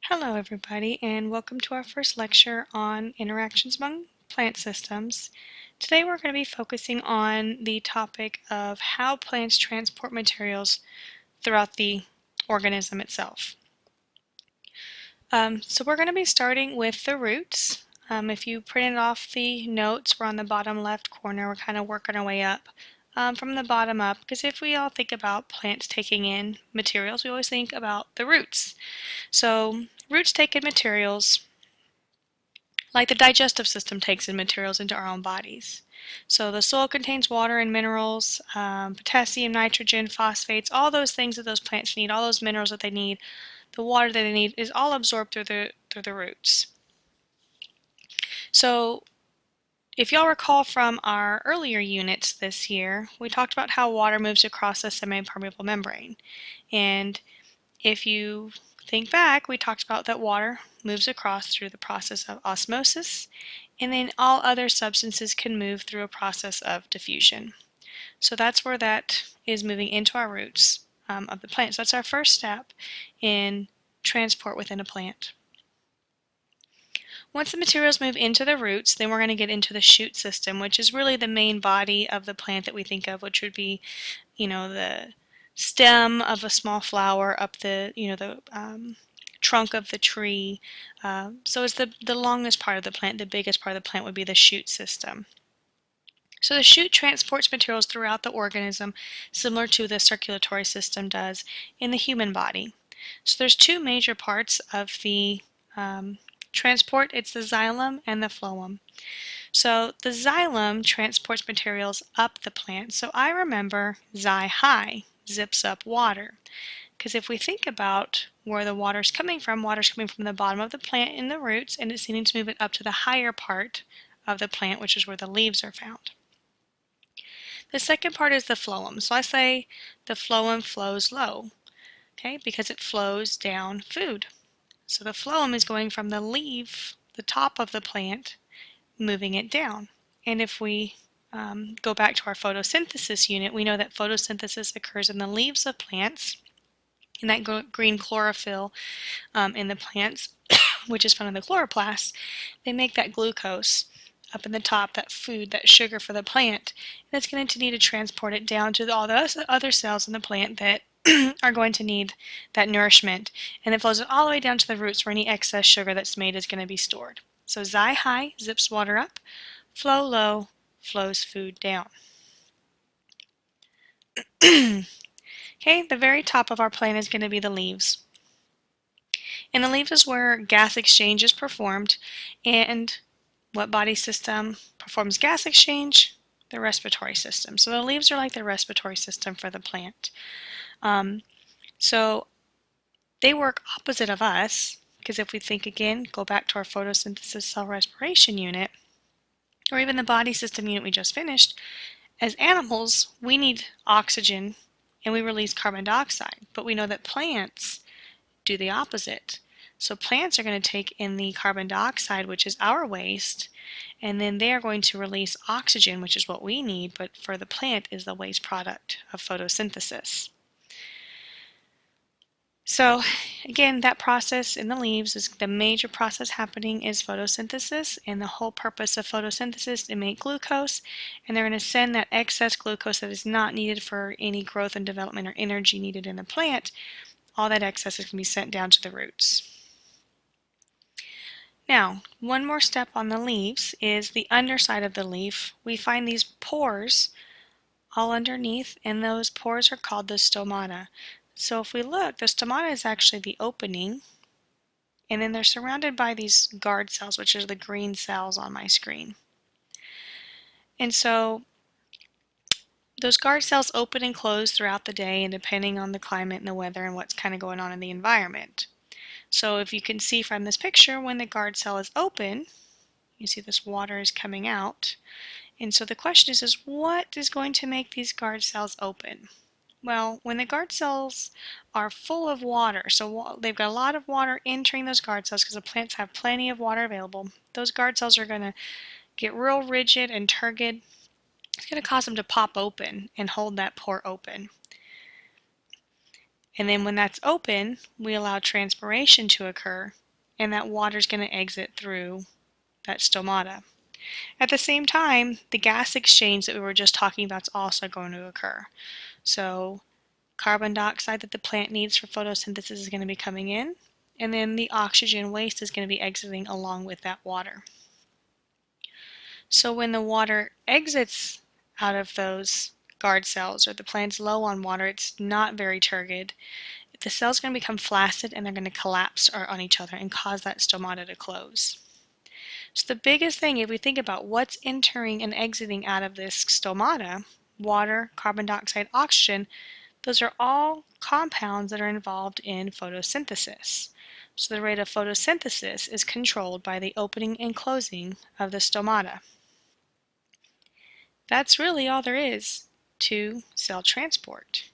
Hello everybody and welcome to our first lecture on interactions among plant systems. Today we're going to be focusing on the topic of how plants transport materials throughout the organism itself. So we're going to be starting with the roots. If you printed off the notes, we're on the bottom left corner. We're kind of working our way up from the bottom up, because if we all think about plants taking in materials, we always think about the roots. So roots take in materials like the digestive system takes in materials into our own bodies. So the soil contains water and minerals, potassium, nitrogen, phosphates, all those things that those plants need, all those minerals that they need, the water that they need is all absorbed through the roots. So if y'all recall from our earlier units this year, we talked about how water moves across a semi-permeable membrane. And if you think back, we talked about that water moves across through the process of osmosis, and then all other substances can move through a process of diffusion. So that's where that is moving into our roots of the plant. So that's our first step in transport within a plant. Once the materials move into the roots, then we're going to get into the shoot system, which is really the main body of the plant that we think of, which would be, the stem of a small flower up the, trunk of the tree. So it's the longest part of the plant. The biggest part of the plant would be the shoot system. So the shoot transports materials throughout the organism, similar to the circulatory system does in the human body. So there's two major parts of the transport. It's the xylem and the phloem. So the xylem transports materials up the plant. So I remember xy high, zips up water. Because if we think about where the water's coming from the bottom of the plant in the roots, and it's needing to move it up to the higher part of the plant, which is where the leaves are found. The second part is the phloem. So I say the phloem flows low, okay, because it flows down food. So the phloem is going from the leaf, the top of the plant, moving it down. And if we go back to our photosynthesis unit, we know that photosynthesis occurs in the leaves of plants, in that green chlorophyll in the plants, which is found in the chloroplasts. They make that glucose up in the top, that food, that sugar for the plant, and it's going to need to transport it down to all the other cells in the plant that are going to need that nourishment, and it flows it all the way down to the roots where any excess sugar that's made is going to be stored. So xy high zips water up, flow low flows food down. Okay, the very top of our plant is going to be the leaves. And the leaves is where gas exchange is performed. And what body system performs gas exchange? The respiratory system. So the leaves are like the respiratory system for the plant. So they work opposite of us, because if we think again, go back to our photosynthesis cell respiration unit, or even the body system unit we just finished, as animals, we need oxygen and we release carbon dioxide, but we know that plants do the opposite. So plants are going to take in the carbon dioxide, which is our waste, and then they are going to release oxygen, which is what we need, but for the plant is the waste product of photosynthesis. So again, that process in the leaves is the major process happening is photosynthesis, and the whole purpose of photosynthesis is to make glucose, and they're going to send that excess glucose that is not needed for any growth and development or energy needed in the plant. All that excess is going to be sent down to the roots. Now, one more step on the leaves is the underside of the leaf. We find these pores all underneath, and those pores are called the stomata. So if we look, the stomata is actually the opening, and then they're surrounded by these guard cells, which are the green cells on my screen. And so those guard cells open and close throughout the day, and depending on the climate and the weather and what's kind of going on in the environment. So if you can see from this picture, when the guard cell is open, you see this water is coming out. And so the question is what is going to make these guard cells open? Well, when the guard cells are full of water, so they've got a lot of water entering those guard cells because the plants have plenty of water available, those guard cells are going to get real rigid and turgid. It's going to cause them to pop open and hold that pore open. And then when that's open, we allow transpiration to occur, and that water is going to exit through that stomata. At the same time, the gas exchange that we were just talking about is also going to occur. So carbon dioxide that the plant needs for photosynthesis is going to be coming in, and then the oxygen waste is going to be exiting along with that water. So when the water exits out of those guard cells, or the plant's low on water, it's not very turgid, the cells are going to become flaccid and they're going to collapse on each other and cause that stomata to close. So the biggest thing, if we think about what's entering and exiting out of this stomata, water, carbon dioxide, oxygen, those are all compounds that are involved in photosynthesis. So the rate of photosynthesis is controlled by the opening and closing of the stomata. That's really all there is to cell transport.